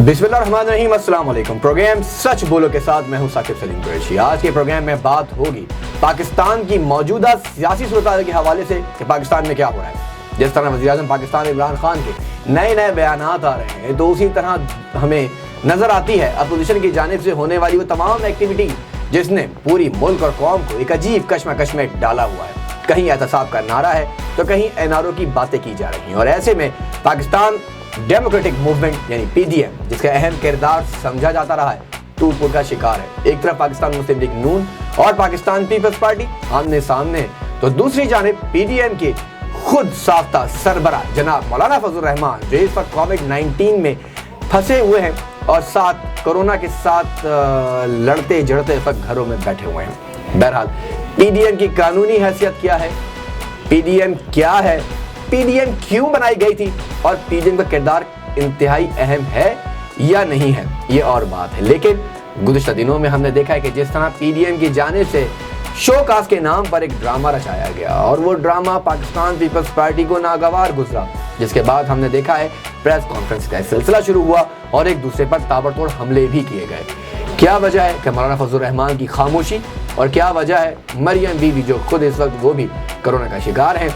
बिस्मिल्लाहिर्रहमानिर्रहीम, अस्सलाम वालेकुम। प्रोग्राम सच बोलो के साथ मैं हूं साकिब सलीम कुरैशी। आज के प्रोग्राम में बात होगी पाकिस्तान की मौजूदा सियासी सूरत के हवाले से कि पाकिस्तान में क्या हो रहा है। जिस तरह वज़ीर-ए-आज़म पाकिस्तान इमरान खान के नए बयानात आ रहे हैं, तो उसी तरह हमें नज़र आती है अपोजिशन की जानिब से होने वाली वो तमाम एक्टिविटी जिसने पूरी मुल्क और कौम को एक अजीब कश्मकश में डाला हुआ है। कहीं एहतसाब का नारा है तो कहीं एनआरओ की बातें की जा रही हैं, और ऐसे में पाकिस्तान डेमोक्रेटिक मूवमेंट यानी पीडीएम, जिसका अहम किरदार समझा जाता रहा है, टूट-फूट का शिकार है। एक तरफ पाकिस्तान मुस्लिम लीग नून और पाकिस्तान पीपल्स पार्टी आमने सामने, तो दूसरी जानिब पीडीएम के खुद साख्ता सरबराह जनाब मौलाना फजल रहमान, जो इस वक्त कोविड-19 में फंसे हुए हैं और साथ कोरोना के साथ लड़ते जड़ते इस वक्त घरों में बैठे हुए हैं। बहरहाल पीडीएम की कानूनी हैसियत क्या है, पीडीएम क्या है, पीडीएम क्यों बनाई गई थी और पीडीएम का किरदार इंतहाई अहम है या नहीं है, ये और बात है। लेकिन गुज़िश्ता दिनों में हमने देखा है कि जिस तरह पीडीएम की जानिब से शोकास के नाम पर एक ड्रामा रचाया गया, और वो ड्रामा पाकिस्तान पीपल्स पार्टी को नागवार गुजरा, जिसके बाद हमने देखा है प्रेस कॉन्फ्रेंस का सिलसिला शुरू हुआ और एक दूसरे पर ताबड़तोड़ हमले भी किए गए। क्या वजह है कि मौलाना फजल रहमान की खामोशी, और क्या वजह है मरियम बीवी जो खुद इस वक्त वो भी कोरोना का शिकार है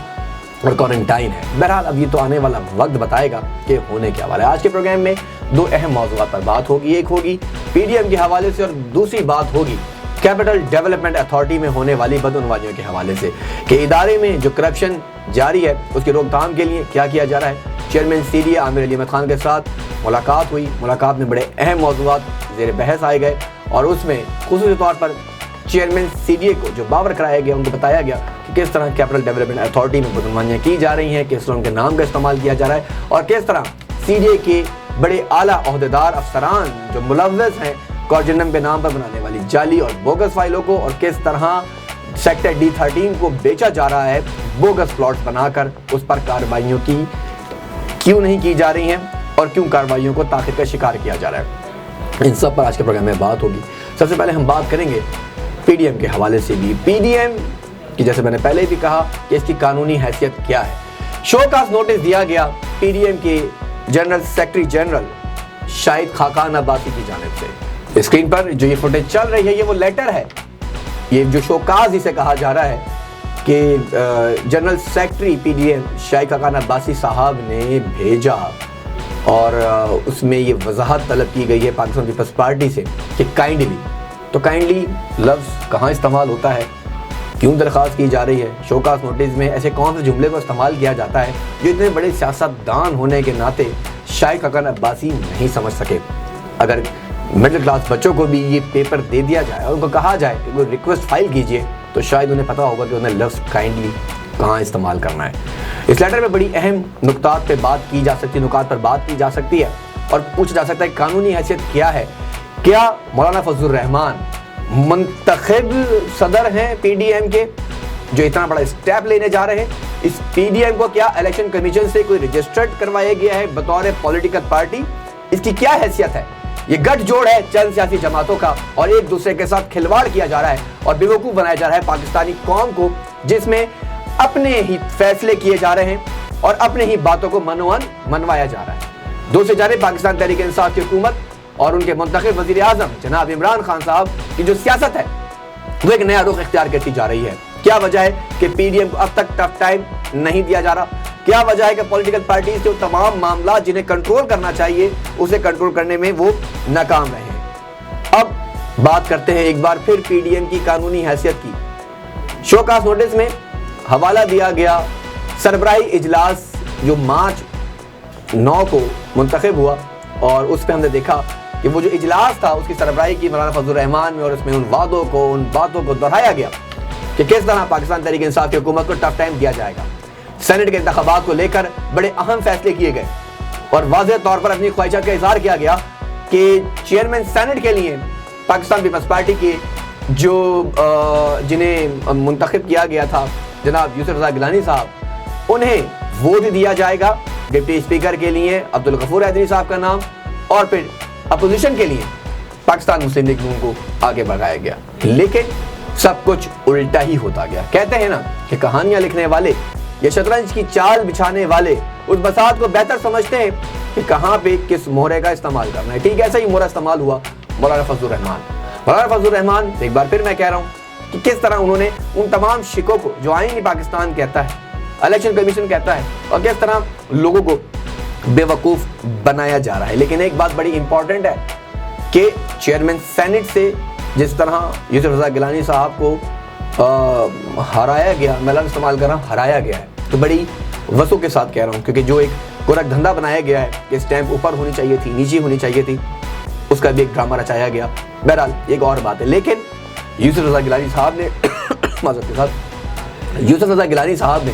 और क्वारंटाइन है। बहरहाल अब ये तो आने वाला वक्त बताएगा कि होने क्या वाला है। आज के प्रोग्राम में दो अहम मौज़ूआत पर बात होगी। एक होगी पीडीएम के हवाले से और दूसरी बात होगी कैपिटल डेवलपमेंट अथॉरिटी में होने वाली बदअनवानियों के हवाले से कि इदारे में जो करप्शन जारी है उसकी रोकथाम के लिए क्या किया जा रहा है। चेयरमैन सीडीए आमिर अली अहमद खान के साथ मुलाकात हुई। मुलाकात में बड़े अहम मौज़ूआत ज़ेर बहस आए गए, और उसमें ख़ुसूसी तौर पर चेयरमैन सीडीए को जो बावर कराया गया, उनको बताया गया कि किस तरह कैपिटल डेवलपमेंट अथॉरिटी में बदअनवानियाँ की जा रही हैं, किस तरह उनके नाम का इस्तेमाल किया जा रहा है, और किस तरह सीडीए के बड़े आला ओहदेदार अफसरान जो मुलव्वस हैं कॉर्जनम के नाम पर बनाने वाली जाली और बोगस फाइलों को, और किस तरह सेक्टर D13 को बेचा जा रहा है बोगस प्लॉट्स बनाकर, उस पर कार्रवाइयों की क्यों नहीं की जा रही हैं और क्यों कार्रवाइयों को ताख़ीर का शिकार किया जा रहा है। इन सब पर आज के प्रोग्राम में बात होगी। सबसे पहले हम बात करेंगे पीडीएम के हवाले से भी। पीडीएम की जैसे मैंने पहले भी कहा कि इसकी कानूनी हैसियत क्या है। शोकास नोटिस दिया गया पीडीएम के general secretary general Shahid Khaqan Abbasi की जानिब से। स्क्रीन पर जो ये फुटेज चल रही है, ये वो लेटर है, ये जो शोकास जिसे कहा जा रहा है कि general secretary PDM Shahid Khaqan Abbasi साहब ने भेजा, और उसमें ये वजाहत तलब की गई है पाकिस्तान पीपल्स पार्टी से कि काइंडली, तो काइंडली लफ्ज़ कहाँ इस्तेमाल होता है, क्यों दरख्वास्त की जा रही है। शोकास नोटिस में ऐसे कौन से जुमले को इस्तेमाल किया जाता है जो इतने बड़े सियासतदान होने के नाते शाहिद खाकान अब्बासी नहीं समझ सके। अगर मिडिल क्लास बच्चों को भी ये पेपर दे दिया जाए और उनको कहा जाए कि वो रिक्वेस्ट फाइल कीजिए, तो शायद उन्हें पता होगा कि उन्हें लफ्ज़ काइंडली कहाँ इस्तेमाल करना है। इस लेटर में बड़ी अहम नुकात पर बात की जा सकती है, और पूछा जा सकता है कानूनी हैसियत क्या है। क्या मौलाना फजल रहमान मुंतखब सदर हैं पीडीएम के, जो इतना बड़ा स्टेप लेने जा रहे हैं? इस पीडीएम को क्या इलेक्शन कमीशन से कोई रजिस्टर्ड करवाया गया है बतौर पॉलिटिकल पार्टी? इसकी क्या हैसियत है? ये गठजोड़ है चंद सियासी जमातों का, और एक दूसरे के साथ खिलवाड़ किया जा रहा है और बेवकूफ़ बनाया जा रहा है पाकिस्तानी कौम को, जिसमें अपने ही फैसले किए जा रहे हैं और अपने ही बातों को मनवाया जा रहा है। दूसरी जानिब पाकिस्तान तहरीक इंसाफ की हुकूमत और उनके मुंतखब वज़ीर-ए-आज़म जनाब इमरान खान साहब की जो सियासत है वो एक नया रुख इख्तियार करती जा रही है। क्या वजह है कि पीडीएम को अब तक टफ टाइम नहीं दिया जा रहा? क्या वजह है कि पॉलिटिकल पार्टीज के तमाम मामला जिन्हें कंट्रोल करना चाहिए उसे कंट्रोल करने में वो नाकाम रहे हैं? अब बात करते हैं एक बार फिर पीडीएम की कानूनी हैसियत की। शोकास नोटिस में हवाला दिया गया सरबराही इजलास जो मार्च 9 को मुंतखब हुआ, और उस पर हमने देखा कि वो जो इजलास था उसकी सरबराही की मौलाना फजल रहमान में, और उसमें उन बातों को दोहराया गया कि किस तरह पाकिस्तान तहरीक इंसाफ की हुकूमत को टफ टाइम दिया जाएगा। सेनेट के इंतखाबात को लेकर बड़े अहम फैसले किए गए, और वाज़ेह तौर पर अपनी ख्वाहिशात का इजहार किया गया कि चेयरमैन सेनेट के लिए पाकिस्तान पीपल्स पार्टी के जिन्हें मुंतखब किया गया था जनाब यूसुफ रज़ा गिलानी साहब, उन्हें वोट दिया जाएगा। डिप्टी स्पीकर के लिए अब्दुल गफूर हैदरी साहब का नाम, और फिर अपोजिशन के लिए पाकिस्तान मुस्लिम लीग नून को आगे बढ़ाया गया। लेकिन सब कुछ उल्टा ही होता गया। कहते हैं ना कि कहानियां लिखने वाले या शतरंज की चाल बिछाने वाले उस बसात को बेहतर समझते हैं कि कहाँ पे किस मोहरे का इस्तेमाल करना है। ठीक ऐसा ही मोहरा इस्तेमाल हुआ मौलाना फजलुर रहमान। मौलाना फजलुर रहमान, एक बार फिर मैं कह रहा हूँ कि किस तरह उन्होंने उन तमाम शिकों को जो आईनी पाकिस्तान कहता है, इलेक्शन कमीशन कहता है, और किस तरह लोगों को बेवकूफ़ बनाया जा रहा है। लेकिन एक बात बड़ी इंपॉर्टेंट है कि चेयरमैन सेनेट से जिस तरह यूसुफ रज़ा गिलानी साहब को हराया गया, मैं लफ्ज़ इस्तेमाल कर रहा हूँ, हराया गया है, तो बड़ी वसू के साथ कह रहा हूँ, क्योंकि जो एक गोरख धंधा बनाया गया है कि स्टैंप ऊपर होनी चाहिए थी, नीचे होनी चाहिए थी, उसका भी एक ड्रामा रचाया गया। बहरहाल एक और बात है, लेकिन यूसुफ रज़ा गिलानी साहब ने माज़रत के साथ यूसुफ रज़ा गिलानी साहब ने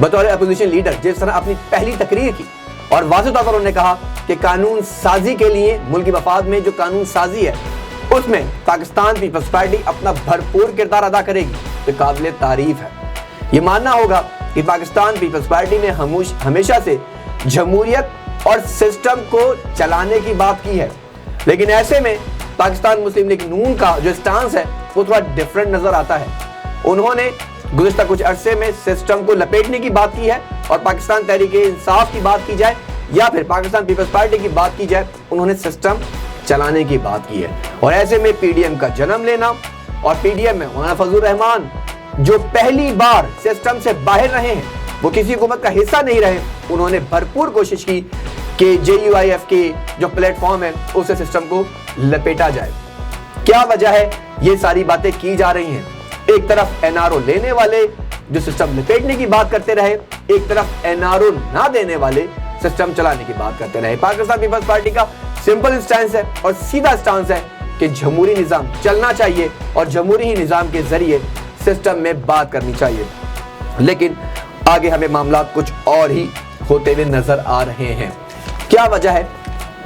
बतौर अपोजिशन लीडर जिस तरह अपनी पहली तकरीर की और वाज़ेह तौर पर उन्होंने कहा कि कानून साजी के लिए, मुल्क की मफाद में जो कानून साजी है उसमें पाकिस्तान पीपल्स पार्टी अपना भरपूर किरदार अदा करेगी, तो काबिल तारीफ है। ये मानना होगा कि पाकिस्तान पीपल्स पार्टी ने हमेशा से जमहूरियत और सिस्टम को चलाने की बात की है, लेकिन ऐसे में पाकिस्तान मुस्लिम लीग नून का जो स्टांस है वो थोड़ा डिफरेंट नजर आता है। उन्होंने गुज़िश्ता कुछ अरसे में सिस्टम को लपेटने की बात की है, और पाकिस्तान तहरीक इंसाफ की बात की जाए या फिर पाकिस्तान पीपल्स पार्टी की बात की जाए, उन्होंने सिस्टम चलाने की बात की है। और ऐसे में पीडीएम का जन्म लेना, और पीडीएम में मौलाना फजलुर रहमान जो पहली बार सिस्टम से बाहर रहे हैं, वो किसी हुकूमत का हिस्सा नहीं रहे, उन्होंने भरपूर कोशिश की कि JUIF के जो प्लेटफॉर्म है उसे सिस्टम को लपेटा जाए। क्या वजह है ये सारी बातें की जा रही हैं? एक तरफ NRO लेने वाले जो सिस्टम लपेटने की बात करते रहे, एक तरफ NRO ना देने वाले सिस्टम चलाने की बात करते रहे। पाकिस्तान पीपल्स पार्टी का सिंपल स्टैंस है और सीधा स्टांस है कि जमहूरी निज़ाम चलना चाहिए और जमहूरी ही निज़ाम के जरिए सिस्टम में बात करनी चाहिए। लेकिन आगे हमें मामला कुछ और ही होते हुए नजर आ रहे हैं। क्या वजह है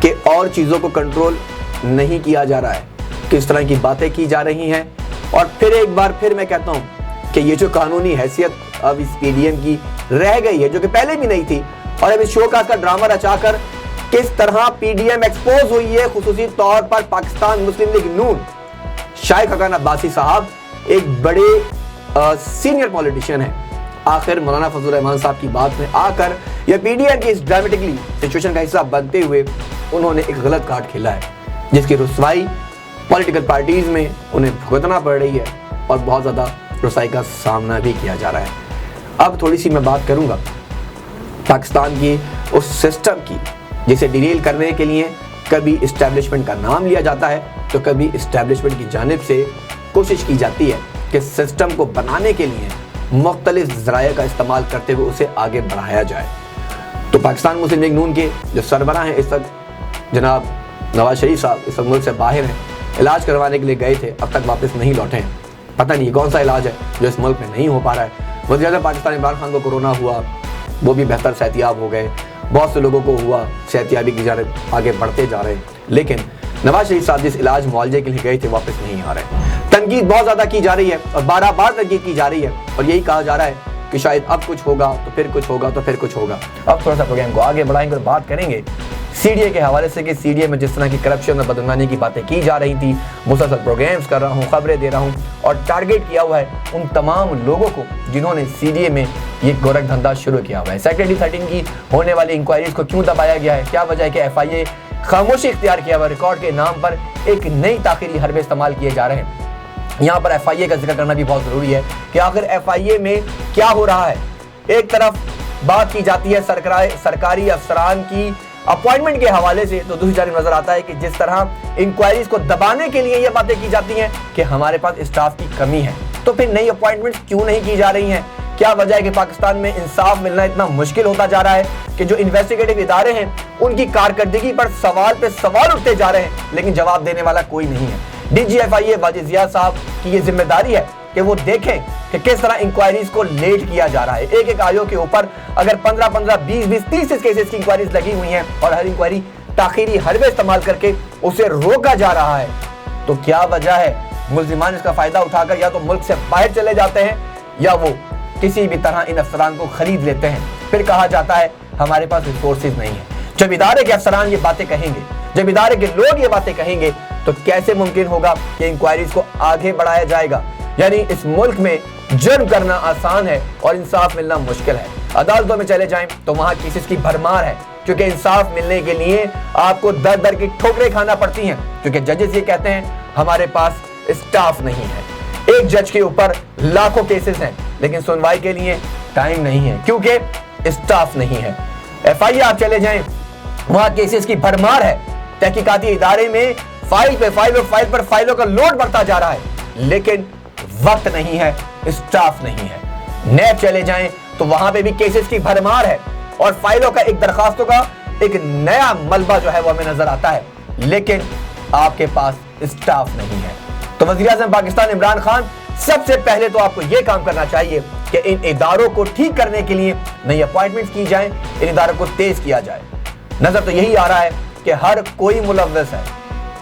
कि और चीज़ों को कंट्रोल नहीं किया जा रहा है, किस तरह की बातें की जा रही हैं। और फिर एक बार फिर मैं कहता हूँ कि ये जो कानूनी हैसियत अब इस पीडीएम की रह गई है, जो कि पहले भी नहीं थी, और अब इस शोकाज का ड्रामा रचाकर किस तरह पीडीएम एक्सपोज हुई है, खुसूसी तौर पर पाकिस्तान मुस्लिम लीग नून। शाइख हकान अब्बासी साहब एक बड़े सीनियर पॉलिटिशियन है, आखिर मौलाना फजलुर रहमान साहब की बात में आकर या पीडीएम की इस ड्रामेटिकली सिचुएशन का हिस्सा बनते हुए उन्होंने एक गलत कार्ड खेला है, जिसकी रुसवाई पॉलिटिकल पार्टीज में उन्हें भुगतना पड़ रही है और बहुत ज़्यादा रुसवाई का सामना भी किया जा रहा है। अब थोड़ी सी मैं बात करूँगा पाकिस्तान की उस सिस्टम की जिसे डिरेल करने के लिए कभी इस्टेब्लिशमेंट का नाम लिया जाता है, तो कभी इस्टेब्लिशमेंट की जानिब से कोशिश की जाती है कि सिस्टम को बनाने के लिए मुख्तलिफ ज़राए का इस्तेमाल करते हुए उसे आगे बढ़ाया जाए। तो पाकिस्तान मुस्लिम लीग नून के जो सरबराह हैं इस वक्त जनाब नवाज शरीफ साहब इस वक्त मुल्क से बाहर हैं, इलाज करवाने के लिए गए थे, अब तक वापस नहीं लौटे हैं। पता नहीं कौन सा इलाज है जो इस मुल्क में नहीं हो पा रहा है। वज़ीर-ए-आज़म पाकिस्तान इमरान खान को कोरोना हुआ, वो भी बेहतर सेहतियाब हो गए, बहुत से लोगों को हुआ, सेहतियाबी की जानिब आगे बढ़ते जा रहे हैं, लेकिन नवाज शरीफ साहब जिस इलाज मुआवजे के लिए गए थे वापस नहीं आ रहे। तनकीद बहुत ज़्यादा की जा रही है और बार बार तनकीद की जा रही है, और यही कहा जा रहा है कि शायद अब कुछ होगा तो फिर कुछ होगा तो फिर कुछ होगा। अब थोड़ा सा प्रोग्राम को आगे बढ़ाएंगे और बात करेंगे CDA के हवाले से कि CDA में जिस तरह की करप्शन और बदनामी की बातें की जा रही थी। मुसलसल प्रोग्राम्स कर रहा हूँ, खबरें दे रहा हूँ, और टारगेट किया हुआ है उन तमाम लोगों को जिन्होंने CDA में ये गोरख धंधा शुरू किया हुआ है। सेक्रेटरी 13 की होने वाली इंक्वायरीज को क्यों दबाया गया है? क्या वजह है कि FIA खामोशी इख्तियार किया हुआ रिकॉर्ड के नाम पर एक नई ताख़ीरी हरबे इस्तेमाल किए जा रहे हैं। यहाँ पर FIA का जिक्र करना भी बहुत ज़रूरी है कि आखिर FIA में क्या हो रहा है। एक तरफ बात की जाती है सरकारी अफसरान की अपॉइंटमेंट के हवाले से, तो दूसरी जानब नजर आता है कि जिस तरह इंक्वायरीज को दबाने के लिए ये बातें की जाती हैं कि हमारे पास स्टाफ की कमी है, तो फिर नई अपॉइंटमेंट्स क्यों नहीं की जा रही हैं? क्या वजह है कि पाकिस्तान में इंसाफ मिलना इतना मुश्किल होता जा रहा है कि जो इन्वेस्टिगेटिव इदारे हैं उनकी कारकर्दगी पर सवाल पे सवाल उठते जा रहे हैं, लेकिन जवाब देने वाला कोई नहीं है। DG FIA वाजिद ज़ियाद साहब की ये जिम्मेदारी है कि वो देखें कि किस तरह इंक्वायरीज को लेट किया जा रहा है। एक एक आयोग के ऊपर अगर 15-15, 20-20, 30 केसेस की इंक्वायरीज लगी हुई हैं और हर इंक्वायरी ताख़ीरी हरबे इस्तेमाल करके उसे रोका जा रहा है, तो क्या वजह है? मुल्ज़िमान इसका फ़ायदा उठाकर या तो मुल्क से बाहर चले जाते हैं या वो किसी भी तरह इन अफसरान को खरीद लेते हैं। फिर कहा जाता है हमारे पास रिसोर्सेज नहीं है। जब इदारे के अफसरान ये बातें कहेंगे, जब इदारे के लोग ये बातें कहेंगे, तो कैसे मुमकिन होगा कि इंक्वायरीज को आगे बढ़ाया जाएगा? यानी इस मुल्क में जुर्म करना आसान है और इंसाफ मिलना मुश्किल है। عدالتوں میں چلے جائیں تو وہاں کیسز کی بھرمار ہے، کیونکہ انصاف ملنے کے لیے آپ کو در در کی ٹھوکریں کھانا پڑتی ہیں، کیونکہ ججز یہ کہتے ہیں ہمارے پاس اسٹاف نہیں ہے۔ ایک جج کے اوپر لاکھوں کیسز ہیں لیکن سنوائی کے لیے ٹائم نہیں ہے، کیونکہ اسٹاف نہیں ہے۔ ایف آئی اے آپ چلے جائیں، وہاں کیسز کی بھرمار ہے، تحقیقاتی ادارے میں فائل پہ فائل اور فائل پر فائلوں کا لوڈ بڑھتا جا رہا ہے لیکن وقت نہیں ہے، اسٹاف نہیں ہے۔ نیب چلے جائیں تو وہاں پہ بھی کیسز کی بھرمار ہے اور فائلوں کا ایک درخواستوں کا ایک نیا ملبہ جو ہے وہ ہمیں نظر آتا ہے لیکن آپ کے پاس اسٹاف نہیں ہے۔ تو وزیر اعظم پاکستان عمران خان، سب سے پہلے تو آپ کو یہ کام کرنا چاہیے کہ ان اداروں کو ٹھیک کرنے کے لیے نئی اپوائنٹمنٹس کی جائیں، ان اداروں کو تیز کیا جائے۔ نظر تو یہی آ رہا ہے کہ ہر کوئی ملوث ہے،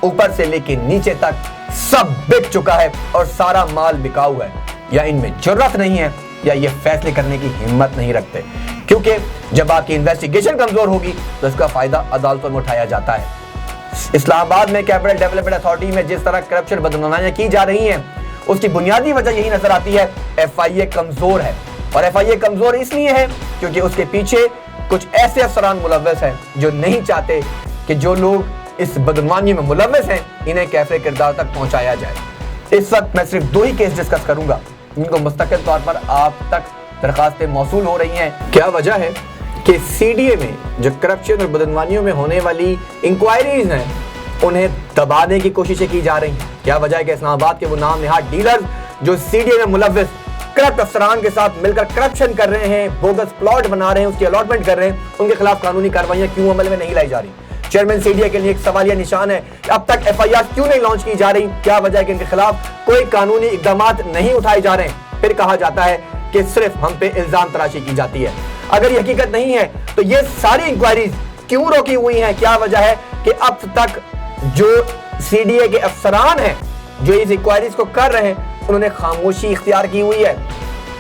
اوپر سے لے کے نیچے تک سب بک چکا ہے اور سارا مال بکا ہوا ہے، یا ان میں جرات نہیں ہے یا یہ فیصلے کرنے کی ہمت نہیں رکھتے، کیونکہ جب آپ کی انویسٹیگیشن کمزور ہوگی تو اس کا فائدہ عدالتوں میں اٹھایا جاتا ہے۔ اسلام آباد میں کیپٹل ڈیولپمنٹ اتھارٹی میں جس طرح کرپشن بدعنوانیاں کی جا رہی ہیں، اس کی بنیادی وجہ یہی نظر آتی ہے، ایف آئی اے کمزور ہے، اور ایف آئی اے کمزور اس لیے ہے کیونکہ اس کے پیچھے کچھ ایسے افسران ملوث ہیں جو نہیں چاہتے کہ جو لوگ اس بدعنوانی میں ملوث ہیں انہیں کیفر کردار تک پہنچایا جائے۔ اس وقت میں صرف 2 ہی کیس ڈسکس کروں گا جن کو مستقل طور پر آپ تک درخواستیں موصول ہو رہی ہیں۔ کیا وجہ ہے کہ سی ڈی اے میں جو کرپشن اور بدعنوانیوں میں ہونے والی انکوائریز ہیں انہیں دبانے کی کوششیں کی جا رہی ہیں؟ کیا وجہ ہے کہ اسلام آباد کے وہ نام نہاد ڈیلر جو سی ڈی اے میں ملوث کرپٹ افسران کے ساتھ مل کر کرپشن کر رہے ہیں، بوگس پلاٹ بنا رہے ہیں، اس کی الاٹمنٹ کر رہے ہیں، ان کے خلاف قانونی کارروائیاں کیوں عمل میں نہیں لائی جا رہی؟ چیئرمین سی ڈی اے کے لیے ایک سوالیہ نشان ہے کہ اب تک ایف آئی آر کیوں نہیں لانچ کی جا رہی؟ کیا وجہ ہے کہ ان کے خلاف کوئی قانونی اقدامات نہیں اٹھائے جا رہے ہیں؟ پھر کہا جاتا ہے کہ صرف ہم پہ الزام تراشی کی جاتی ہے۔ اگر یہ حقیقت نہیں ہے تو یہ ساری انکوائریز کیوں روکی ہوئی ہیں؟ کیا وجہ ہے کہ اب تک جو سی ڈی اے کے افسران ہیں جو اس انکوائریز کو کر رہے ہیں انہوں نے خاموشی اختیار کی ہوئی ہے؟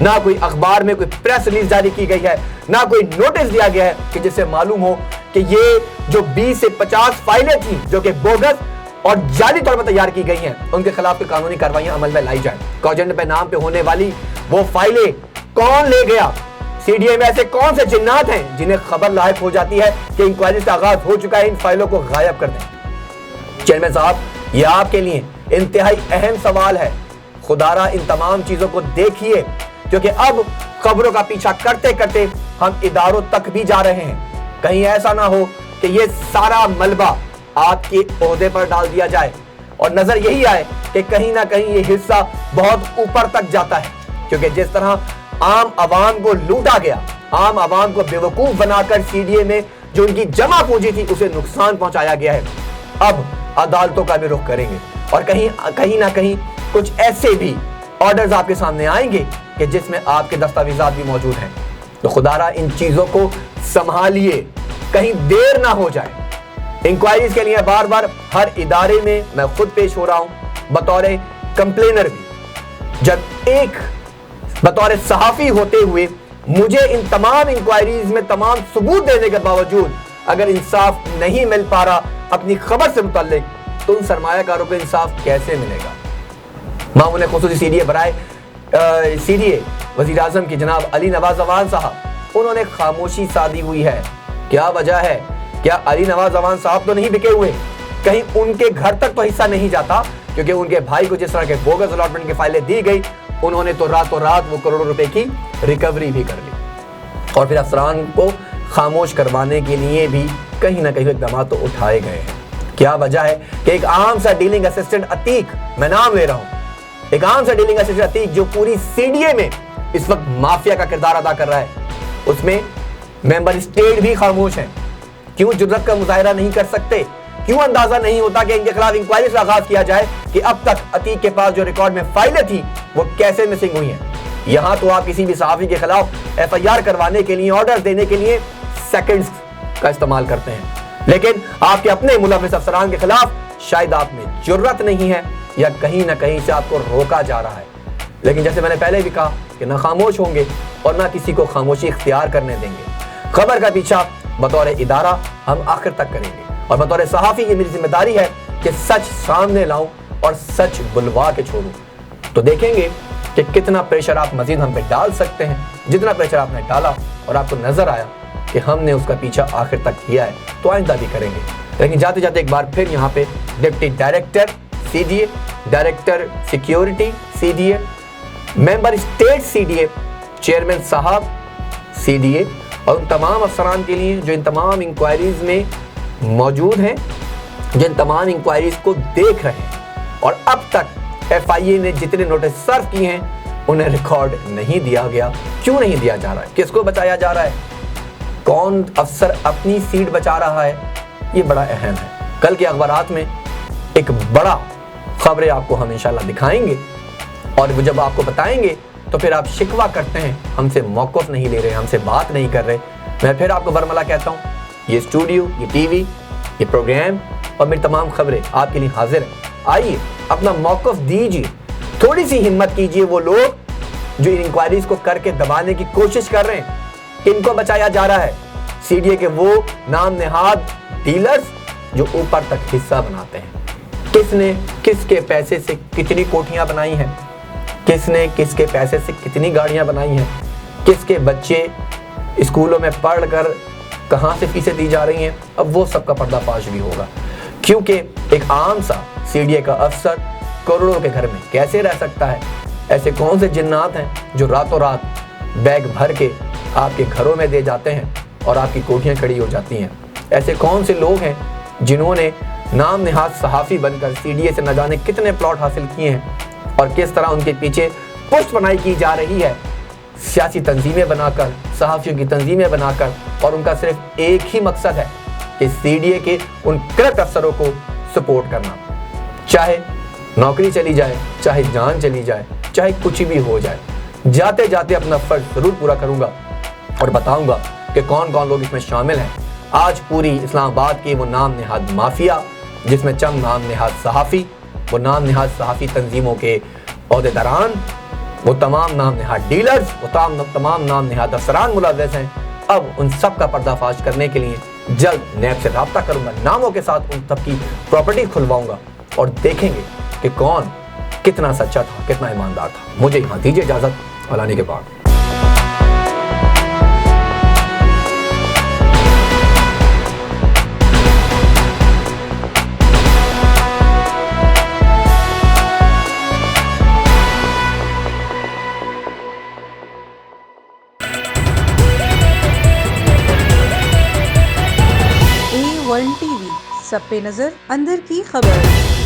نہ کوئی اخبار میں کوئی پریس ریلیز جاری کی گئی ہے، نہ کوئی نوٹس دیا گیا ہے کہ جس سے معلوم ہو کہ یہ جو 20 سے 50 فائلیں تھیں جو کہ بوگس اور جعلی طور پر تیار کی گئی ہیں ان کے خلاف کوئی قانونی کارروائیاں عمل میں لائی جائیں۔ کوجنٹ پہ نام پہ ہونے والی وہ فائلیں کون لے گیا؟ سی ڈی اے میں ایسے کون سے جنات ہیں جنہیں خبر لاحق ہو جاتی ہے کہ انکوائریز کا آغاز ہو چکا ہے، ان فائلوں کو غائب کر دیں؟ چیئرمین صاحب، یہ آپ کے لیے انتہائی اہم سوال ہے۔ خدا را ان تمام چیزوں کو دیکھیے کیونکہ اب خبروں کا پیچھا کرتے کرتے ہم اداروں تک بھی جا رہے ہیں۔ کہیں ایسا نہ ہو کہ یہ سارا ملبہ آپ کے عہدے پر ڈال دیا جائے اور نظر یہی آئے کہ کہیں نہ کہیں یہ حصہ بہت اوپر تک جاتا ہے، کیونکہ جس طرح عام عوام کو لوٹا گیا، عام عوام کو بیوقوف بنا کر سی ڈی اے میں جو ان کی جمع پونجی تھی اسے نقصان پہنچایا گیا ہے، اب عدالتوں کا بھی رخ کریں گے اور کہیں نہ کہیں کچھ ایسے بھی آرڈرز آپ کے سامنے آئیں گے کہ جس میں آپ کے دستاویزات بھی موجود ہیں۔ تو خدا را ان چیزوں کو سنبھالیے، کہیں دیر نہ ہو جائے۔ انکوائریز کے لیے بار بار ہر ادارے میں میں خود پیش ہو رہا ہوں بطور کمپلینر بھی، جب ایک بطور صحافی ہوتے ہوئے مجھے ان تمام انکوائریز میں تمام ثبوت دینے کے باوجود اگر انصاف نہیں مل پا رہا اپنی خبر سے متعلق تو ان سرمایہ کاروں کو انصاف کیسے ملے گا؟ معمول خصوصی سی ڈی اے وزیر اعظم کی جناب علی نواز اعوان صاحب، انہوں نے خاموشی سادی ہوئی ہے۔ کیا وجہ ہے؟ کیا علی نواز اعوان صاحب تو نہیں بکے ہوئے؟ کہیں ان کے گھر تک تو حصہ نہیں جاتا؟ کیونکہ ان کے بھائی کو جس طرح کے بوگس الاٹمنٹ کی فائلیں دی گئی انہوں نے تو راتوں رات وہ کروڑوں روپے کی ریکوری بھی کر لی، اور پھر افسران کو خاموش کروانے کے لیے بھی کہیں نہ کہیں اقدامات تو اٹھائے گئے ہیں۔ کیا وجہ ہے کہ ایک عام سا ڈیلنگ اسسٹنٹ عتیق، میں نام لے رہا ہوں، ایک عام سا ڈیلنگ اسسٹنٹ عتیق جو پوری سی ڈی اے میں اس وقت مافیا کا کردار ادا کر رہا ہے، اس میں ممبر اسٹیٹ بھی خاموش ہیں؟ کیوں جرات کا مظاہرہ نہیں کر سکتے؟ کیوں اندازہ نہیں ہوتا کہ ان کے خلاف انکوائری کا آغاز کیا جائے کہ اب تک عتیق کے پاس جو ریکارڈ میں فائلیں تھیں وہ کیسے مسنگ ہوئی ہیں؟ یہاں تو آپ کسی بھی صحافی کے خلاف ایف آئی آر کروانے کے لیے، آرڈر دینے کے لیے سیکنڈز کا استعمال کرتے ہیں، لیکن آپ کے اپنے ملوث افسران کے خلاف شاید آپ میں جرات نہیں ہے یا کہیں نہ کہیں سے آپ کو روکا جا رہا ہے۔ لیکن جیسے میں نے پہلے بھی کہا کہ نہ خاموش ہوں گے اور نہ کسی کو خاموشی اختیار کرنے دیں گے۔ خبر کا پیچھا بطور ادارہ ہم آخر تک کریں گے، اور بطور صحافی یہ میری ذمہ داری ہے کہ سچ سامنے لاؤں اور سچ بلوا کے چھوڑوں۔ تو دیکھیں گے کہ کتنا پریشر آپ مزید ہم پہ ڈال سکتے ہیں. جتنا پریشر آپ نے ڈالا اور آپ کو نظر آیا کہ ہم نے اس کا پیچھا آخر تک کیا ہے تو آئندہ بھی کریں گے. لیکن جاتے جاتے ایک بار پھر یہاں پہ deputy director CDA, director security CDA, member state CDA, chairman صاحب CDA اور ان تمام افسران کے لیے جو ان تمام انکوائریز میں موجود ہیں, جو ان تمام انکوائریز کو دیکھ رہے ہیں اور اب تک FIA نے جتنے نوٹس سرو کیے ہیں انہیں ریکارڈ نہیں دیا گیا. کیوں نہیں دیا جا رہا ہے؟ کس کو بچایا جا رہا ہے؟ کون افسر اپنی سیٹ بچا رہا ہے؟ یہ بڑا اہم ہے. کل کے اخبارات میں ایک بڑا خبریں آپ کو ہم انشاءاللہ دکھائیں گے اور وہ جب آپ کو بتائیں گے تو پھر آپ شکوہ کرتے ہیں ہم سے موقف نہیں لے رہے, ہم سے بات نہیں کر رہے. میں پھر آپ کو برملا کہتا ہوں, یہ اسٹوڈیو, یہ ٹی وی, یہ پروگرام اور میری تمام خبریں آپ کے لیے حاضر ہیں. آئیے اپنا موقف دیجیے, تھوڑی سی ہمت کیجیے. وہ لوگ جو ان انکوائریز کو کر کے دبانے کی کوشش کر رہے ہیں, ان کو بچایا جا رہا ہے. CDA کے وہ نام نہاد ڈیلرز جو اوپر تک حصہ بناتے ہیں. کس نے کس کے پیسے سے کتنی کوٹھیاں بنائی ہیں, کس نے کس کے پیسے سے کتنی گاڑیاں بنائی ہیں, کس کے بچے اسکولوں میں پڑھ کر کہاں سے فیسیں دی جا رہی ہیں, اب وہ سب کا پردہ فاش بھی ہوگا. کیونکہ ایک عام سا CDA کا افسر کروڑوں کے گھر میں کیسے رہ سکتا ہے؟ ایسے کون سے جنات ہیں جو راتوں رات بیگ بھر کے آپ کے گھروں میں دے جاتے ہیں اور آپ کی کوٹھیاں کھڑی ہو جاتی ہیں؟ ایسے کون سے لوگ ہیں جنہوں نے نام نہاد صحافی بن کر CDA سے نہ جانے کتنے پلاٹ حاصل کیے ہیں اور کس طرح ان کے پیچھے پشت پناہی کی جا رہی ہے سیاسی تنظیمیں بنا کر, صحافیوں کی تنظیمیں بنا کر, اور ان کا صرف ایک ہی مقصد ہے کہ CDA کے ان کرپٹ افسروں کو سپورٹ کرنا. چاہے نوکری چلی جائے, چاہے جان چلی جائے, چاہے کچھ بھی ہو جائے, جاتے جاتے اپنا فرض ضرور پورا کروں گا اور بتاؤں گا کہ کون کون لوگ اس میں شامل ہیں. آج پوری اسلام آباد کی وہ نام نہاد مافیا, جس میں چند نام نہاد صحافی, وہ نام نہاد صحافی تنظیموں کے عہدیداران, وہ تمام نام نہاد ڈیلرز, وہ تمام نام نہاد افسران ملوث ہیں. اب ان سب کا پردہ فاش کرنے کے لیے جلد نیب سے رابطہ کروں گا, ناموں کے ساتھ ان سب کی پراپرٹی کھلواؤں گا اور دیکھیں گے کہ کون کتنا سچا تھا, کتنا ایماندار تھا. مجھے یہاں دیجیے اجازت, اعلانے کے بعد. A1 TV, سب پہ نظر, اندر کی خبر.